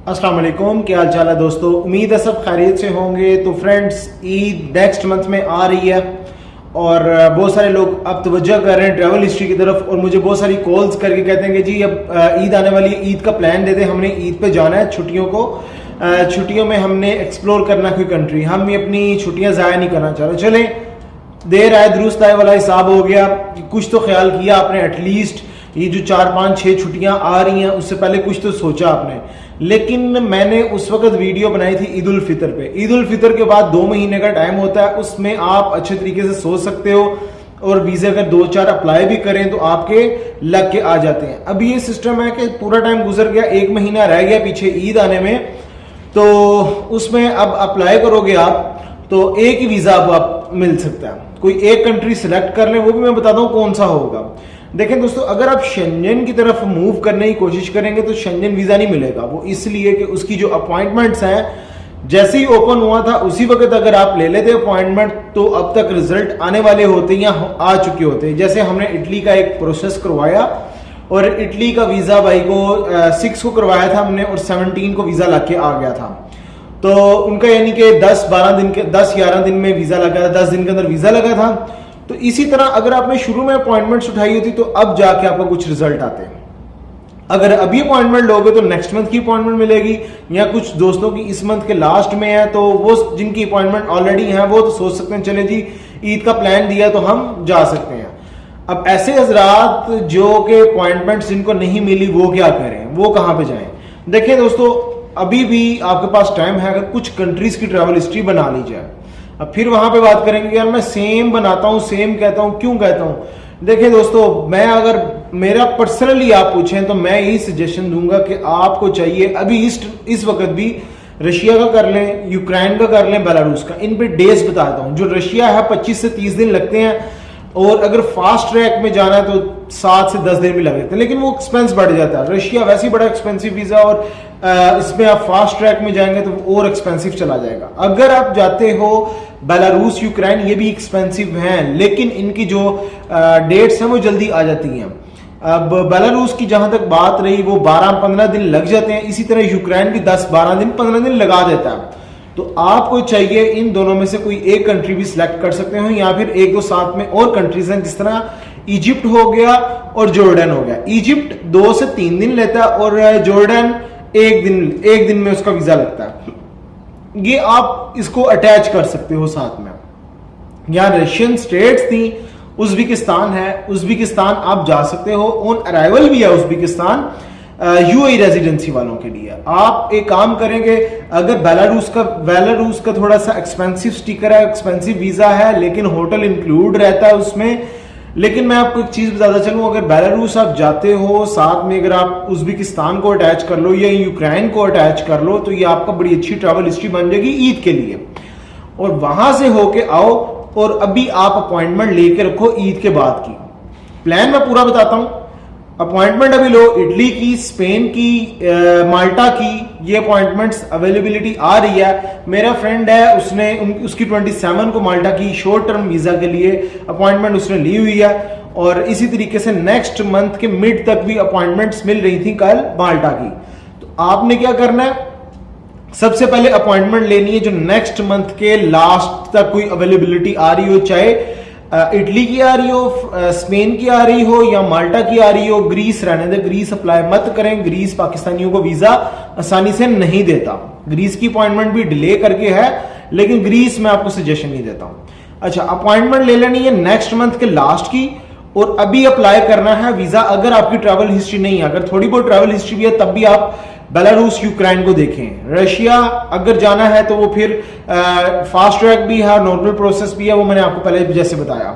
अस्सलाम वालेकुम, क्या हाल चाल है दोस्तों। उम्मीद है सब खैरियत से होंगे। तो फ्रेंड्स, ईद नेक्स्ट मंथ में आ रही है और बहुत सारे लोग अब तवज्जो कर रहे हैं ट्रैवल हिस्ट्री की तरफ और मुझे बहुत सारी कॉल्स करके कहते हैं कि जी अब ईद आने वाली, ईद का प्लान दे दें, हमने ईद पे जाना है छुट्टियों को, छुट्टियों में हमने एक्सप्लोर करना कोई कंट्री, हम ये अपनी छुट्टियां ज़ाया नहीं करना चाह रहे। चलें, देर आए दुरुस्त आए वाला हिसाब हो गया। कुछ तो ख्याल किया आपने, एटलीस्ट ये जो 4-5-6 छुट्टियां आ रही हैं उससे पहले कुछ तो सोचा आपने। लेकिन मैंने उस वक्त वीडियो बनाई थी ईद उल फितर पे। ईद उल फितर के बाद 2 महीने का टाइम होता है, उसमें आप अच्छे तरीके से सोच सकते हो और वीजा अगर 2-4 अप्लाई भी करें तो आपके लग के आ जाते हैं। अब ये सिस्टम है कि पूरा टाइम गुजर गया, 1 महीना रह गया पीछे ईद आने में, तो उसमें अब अप्लाई करोगे आप तो एक ही वीजा आप मिल सकता है। कोई एक कंट्री सिलेक्ट कर लें, वो भी मैं बताता हूं कौन सा होगा। देखें दोस्तों, अगर आप शेंजन की तरफ मूव करने की कोशिश करेंगे तो शेंजन वीजा नहीं मिलेगा। वो इसलिए कि उसकी जो अपॉइंटमेंट्स हैं, जैसे ही ओपन हुआ था उसी वक्त अगर आप ले लेते अपॉइंटमेंट तो अब तक रिजल्ट आने वाले होते या आ चुके होते। जैसे हमने इटली का एक प्रोसेस करवाया और इटली का वीजा भाई को 6 को करवाया था हमने और 17 को वीजा लाके आ गया था। तो उनका यानी कि 10-11 दिन में वीजा लगा था, 10 दिन के अंदर वीजा लगा था। तो इसी तरह अगर आपने शुरू में अपॉइंटमेंट्स उठाई होती तो अब जाके आपको कुछ रिजल्ट आते हैं। अगर अभी अपॉइंटमेंट लोगे तो नेक्स्ट मंथ की अपॉइंटमेंट मिलेगी, या कुछ दोस्तों की इस मंथ के लास्ट में है तो वो जिनकी अपॉइंटमेंट ऑलरेडी है वो तो सोच सकते हैं चले जी ईद का प्लान दिया तो हम जा सकते हैं। अब ऐसे हजरात जो के अपॉइंटमेंट जिनको नहीं मिली वो क्या करें, वो कहां पे जाएं। देखिए दोस्तों, अभी भी आपके पास टाइम है, अगर कुछ कंट्रीज की ट्रैवल हिस्ट्री बना ली जाए। अब फिर वहां पे बात करेंगे यार मैं सेम बनाता हूं, सेम कहता हूं, क्यों कहता हूं। देखिए दोस्तों, मैं अगर मेरा पर्सनली आप पूछें तो मैं यही सजेशन दूंगा कि आपको चाहिए अभी इस वक्त भी रशिया का कर लें, यूक्रेन का कर लें, बेलारूस का। इन पे डेज बताता हूं। जो रशिया है 25 से 30 दिन लगते हैं और अगर फास्ट ट्रैक में जाना है तो 7 से 10 दिन भी लग जाते हैं, लेकिन वो एक्सपेंस बढ़ जाता है। रशिया वैसे ही बड़ा एक्सपेंसिव वीजा और इसमें आप फास्ट ट्रैक में जाएंगे तो और एक्सपेंसिव चला जाएगा। अगर आप जाते हो बेलारूस, यूक्रेन, ये भी एक्सपेंसिव हैं लेकिन इनकी जो डेट्स हैं वो जल्दी आ जाती हैं। अब बेलारूस की जहां तक बात रही वो 12-15 दिन लग जाते हैं, इसी तरह यूक्रेन भी 10-12 दिन 15 दिन लगा देता है। तो आपको चाहिए इन दोनों में से कोई एक कंट्री भी सिलेक्ट कर सकते हो, या फिर 1-2 साथ में और कंट्रीज हैं, जिस तरह इजिप्ट हो गया और जॉर्डन हो गया। इजिप्ट 2 से 3 दिन लेता है और जॉर्डन एक दिन में उसका वीजा लगता है। ये आप इसको अटैच कर सकते हो साथ में। यहां रशियन स्टेट्स थी, उज्बेकिस्तान है, उज्बेकिस्तान आप जा सकते हो, ऑन अराइवल भी है उज्बेकिस्तान यूएई रेजिडेंसी वालों के लिए। आप एक काम करेंगे, अगर बेलारूस का थोड़ा सा एक्सपेंसिव स्टिकर है, एक्सपेंसिव वीजा है, लेकिन होटल इंक्लूड रहता है उसमें। लेकिन मैं आपको एक चीज बताता चलूं, अगर बेलारूस आप जाते हो साथ में अगर आप उज्बेकिस्तान को अटैच कर लो या यूक्रेन को अटैच कर लो तो ये आपका बड़ी अच्छी ट्रैवल हिस्ट्री बन जाएगी ईद के लिए। और वहां से होके आओ और अभी आप अपॉइंटमेंट लेके रखो ईद के बाद की। प्लान मैं पूरा बताता हूं। अपॉइंटमेंट अभी लो, इटली की, स्पेन की, माल्टा की, ये अपॉइंटमेंट्स अवेलेबिलिटी आ रही है। मेरा फ्रेंड है, उसकी 27 को माल्टा की शॉर्ट टर्म वीजा के लिए अपॉइंटमेंट उसने ली हुई है और इसी तरीके से नेक्स्ट मंथ के मिड तक भी अपॉइंटमेंट्स मिल रही थी कल माल्टा की। तो आपने क्या करना है, सबसे पहले अपॉइंटमेंट लेनी है जो नेक्स्ट मंथ के लास्ट तक कोई अवेलेबिलिटी आ रही हो, चाहे इटली की आ रही हो, स्पेन की आ रही हो या माल्टा की आ रही हो। ग्रीस रहने दे, ग्रीस अप्लाई मत करें। ग्रीस पाकिस्तानियों को वीजा आसानी से नहीं देता। ग्रीस की अपॉइंटमेंट भी डिले करके है, लेकिन ग्रीस में आपको सजेशन नहीं देता हूं। अच्छा, अपॉइंटमेंट ले लेनी है नेक्स्ट मंथ के लास्ट की और अभी अप्लाई करना है वीजा। अगर आपकी ट्रैवल हिस्ट्री नहीं है, अगर थोड़ी बहुत ट्रैवल हिस्ट्री भी है तब भी आप बेलारूस, यूक्रेन को देखें। रशिया अगर जाना है तो वो फिर फास्ट ट्रैक भी है, नॉर्मल प्रोसेस भी है, वो मैंने आपको पहले जैसे बताया।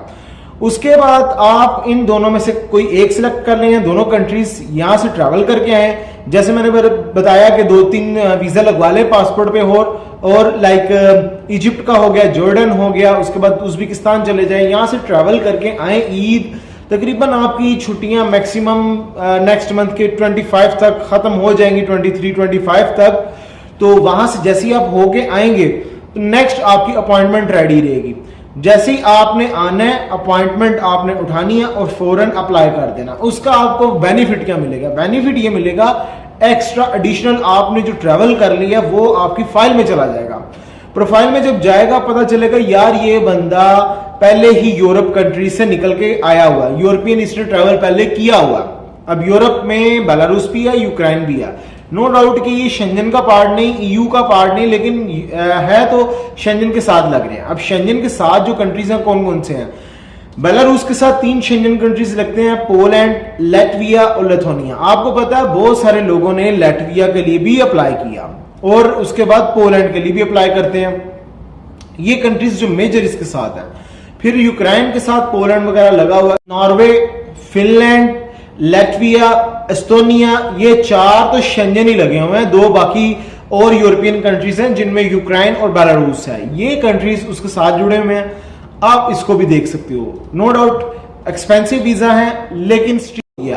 उसके बाद आप इन दोनों में से कोई एक सिलेक्ट कर लें, दोनों कंट्रीज यहां से ट्रैवल करके आए। जैसे मैंने बताया कि 2-3 वीजा लगवा ले पासपोर्ट पे और लाइक इजिप्ट का हो गया, जॉर्डन हो गया, उसके बाद उज्बेकिस्तान चले जाए, यहां से ट्रैवल करके आए। ईद तकरीबन आपकी छुट्टियां मैक्सिमम नेक्स्ट मंथ के 25 तक खत्म हो जाएंगी, 23-25 तक। तो वहां से जैसे ही आप होके आएंगे तो नेक्स्ट आपकी अपॉइंटमेंट रेडी रहेगी। जैसे ही आपने आना है, अपॉइंटमेंट आपने उठानी है और फौरन अप्लाई कर देना। उसका आपको बेनिफिट क्या मिलेगा? बेनिफिट ये मिलेगा एक्स्ट्रा एडिशनल आपने जो ट्रैवल कर लिया वो आपकी फाइल में चला जाएगा। प्रोफाइल में जब जाएगा पता चलेगा यार ये बंदा पहले ही यूरोप कंट्री से निकल के आया हुआ, यूरोपियन इसने ट्रैवल पहले किया हुआ। अब यूरोप में बेलारूस भी है, यूक्रेन भी है। नो डाउट कि ये शेंजन का पार्ट नहीं, ईयू का पार्ट नहीं, लेकिन है तो शेंजन के साथ लग रहे हैं। अब शेंजन के साथ जो कंट्रीज हैं कौन कौन से हैं? बेलारूस के साथ 3 शेंजन कंट्रीज लगते हैं, पोलैंड, लैटविया और लिथुआनिया। आपको पता है बहुत सारे लोगों ने लैटविया के लिए भी अप्लाई किया और उसके बाद पोलैंड के लिए भी अप्लाई करते हैं। ये कंट्रीज जो मेजर इसके साथ है। फिर यूक्रेन के साथ पोलैंड वगैरह लगा हुआ, नॉर्वे, फिनलैंड, लैटविया, एस्टोनिया, ये 4 तो शेंजन ही लगे हुए हैं। 2 बाकी और यूरोपियन कंट्रीज हैं जिनमें यूक्रेन और बेलारूस है। ये कंट्रीज उसके साथ जुड़े हुए हैं, आप इसको भी देख सकते हो। नो डाउट एक्सपेंसिव वीजा है, लेकिन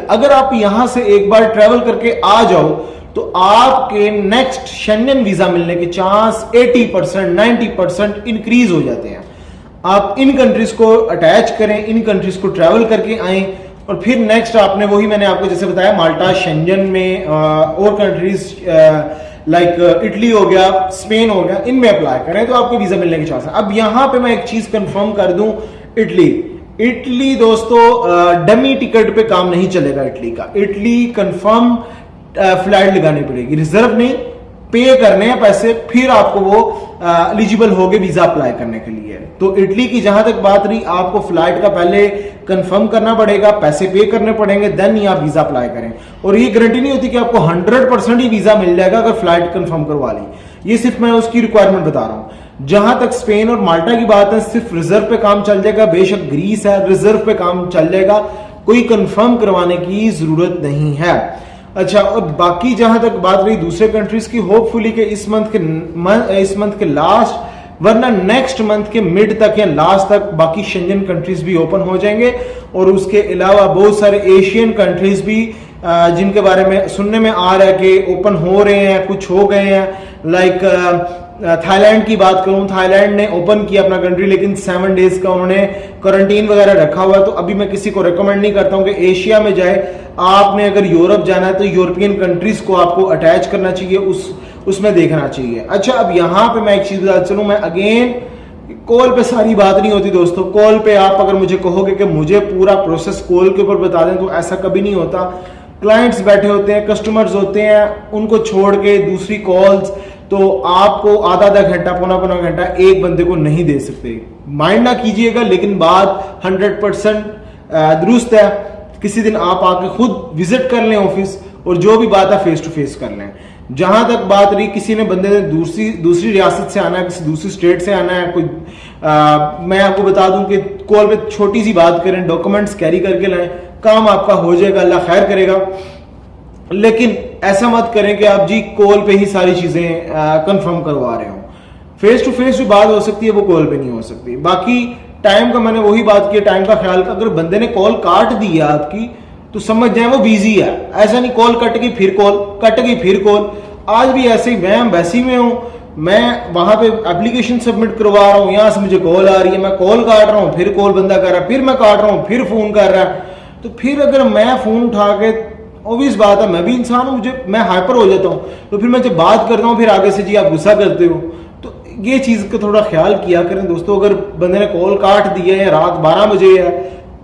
अगर आप यहां से एक बार ट्रेवल करके आ जाओ तो आपके नेक्स्ट शेंजन वीजा मिलने के चांस 80%, 90% इंक्रीज हो जाते हैं। आप इन कंट्रीज को अटैच करें, इन कंट्रीज को ट्रैवल करके आए और फिर नेक्स्ट आपने वही मैंने आपको जैसे बताया माल्टा, शेंजन में और कंट्रीज लाइक इटली हो गया, स्पेन हो गया, इनमें अप्लाई करें तो आपको वीजा मिलने के चांस है। अब यहां पे मैं एक चीज कंफर्म कर दूं, इटली दोस्तों डमी टिकट पे काम नहीं चलेगा। इटली का कंफर्म फ्लाइट लगानी पड़ेगी, रिजर्व नहीं, पे करने हैं पैसे, फिर आपको वो एलिजिबल होगे वीजा अप्लाई करने के लिए। तो इटली की जहां तक बात रही, आपको फ्लाइट का पहले कंफर्म करना पड़ेगा, पैसे पे करने पड़ेंगे, देन ही आप वीजा अप्लाई करें। और ये गारंटी नहीं होती कि आपको 100% ही वीजा मिल जाएगा अगर फ्लाइट कंफर्म करवा ली। ये सिर्फ मैं उसकी रिक्वायरमेंट बता रहा हूं। जहां तक स्पेन और माल्टा की बात है, सिर्फ रिजर्व पे काम चल जाएगा। बेशक ग्रीस है, रिजर्व पे काम चल जाएगा, कोई कंफर्म करवाने की जरूरत नहीं है। अच्छा, और बाकी जहां तक बात रही दूसरे कंट्रीज की, होपफुली के इस मंथ के लास्ट वरना नेक्स्ट मंथ के मिड तक या लास्ट तक बाकी शेंजन कंट्रीज भी ओपन हो जाएंगे। और उसके अलावा बहुत सारे एशियन कंट्रीज भी जिनके बारे में सुनने में आ रहा है कि ओपन हो रहे हैं, कुछ हो गए हैं। लाइक थाईलैंड की बात करूं, थाईलैंड ने ओपन किया अपना कंट्री, लेकिन 7 डेज का उन्होंने क्वारंटीन वगैरह रखा हुआ। तो अभी मैं किसी को रेकमेंड नहीं करता हूं कि एशिया में जाए। आपने अगर यूरोप जाना है तो यूरोपियन कंट्रीज को आपको अटैच करना चाहिए, उसमें देखना चाहिए। अच्छा, अब यहां पे मैं एक चीज बताता चलूं, मैं अगेन कॉल पे सारी बात नहीं होती दोस्तों। कॉल पे आप अगर मुझे कहोगे कि मुझे पूरा प्रोसेस कॉल के ऊपर बता दें तो ऐसा कभी नहीं होता। क्लाइंट्स बैठे होते हैं, कस्टमर्स होते हैं, उनको छोड़ के दूसरी कॉल्स तो आपको आधा घंटा, पौना घंटा एक बंदे को नहीं दे सकते। माइंड ना कीजिएगा, लेकिन बात 100% दुरुस्त है। किसी दिन आप आके खुद विजिट कर लें ऑफिस और जो भी बात है फेस टू फेस कर लें। जहां तक बात रही किसी ने बंदे ने दूसरी रियासत से आना है, किसी दूसरी स्टेट से आना है, कोई मैं आपको बता दूं कि कॉल पे छोटी सी बात करें, डॉक्यूमेंट्स कैरी करके लाएं, काम आपका हो जाएगा, अल्लाह खैर करेगा। लेकिन ऐसा मत करें कि आप जी कॉल पे ही सारी चीजें कंफर्म करवा रहे हो। फेस टू फेस जो बात हो सकती है वो कॉल पे नहीं हो सकती। बाकी टाइम का मैंने वही बात की, टाइम का ख्याल का। अगर बंदे ने कॉल काट दी है आपकी तो समझ जाए वो बिजी है। ऐसा नहीं कॉल कट गई फिर कॉल, कट गई फिर कॉल। आज भी ऐसे ही मैं एम्बेसी में हूं, मैं वहां पे एप्लीकेशन सबमिट करवा रहा हूं, यहां से मुझे कॉल आ रही है, मैं कॉल काट रहा हूं, फिर कॉल बंदा कर रहा है, फिर मैं काट रहा हूं, फिर फोन कर रहा है। तो फिर अगर मैं फोन उठा के, ऑब्वियस बात है मैं भी इंसान हूं, मैं हाइपर हो जाता हूं। तो फिर मैं जब बात करता हूं फिर आगे से जी आप गुस्सा करते हो। तो ये चीज का थोड़ा ख्याल किया करें दोस्तों। अगर बंदे ने कॉल काट दी है, रात 12 बजे है,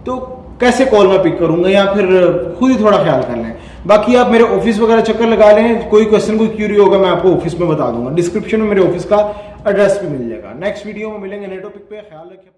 तो कैसे कॉल मैं पिक करूंगा, या फिर खुद ही थोड़ा ख्याल कर लें। बाकी आप मेरे ऑफिस वगैरह चक्कर लगा लें, कोई क्वेश्चन कोई क्यूरी होगा मैं आपको ऑफिस में बता दूंगा। डिस्क्रिप्शन में मेरे ऑफिस का एड्रेस भी मिल जाएगा। नेक्स्ट वीडियो में मिलेंगे नए टॉपिक पे। ख्याल रखिए।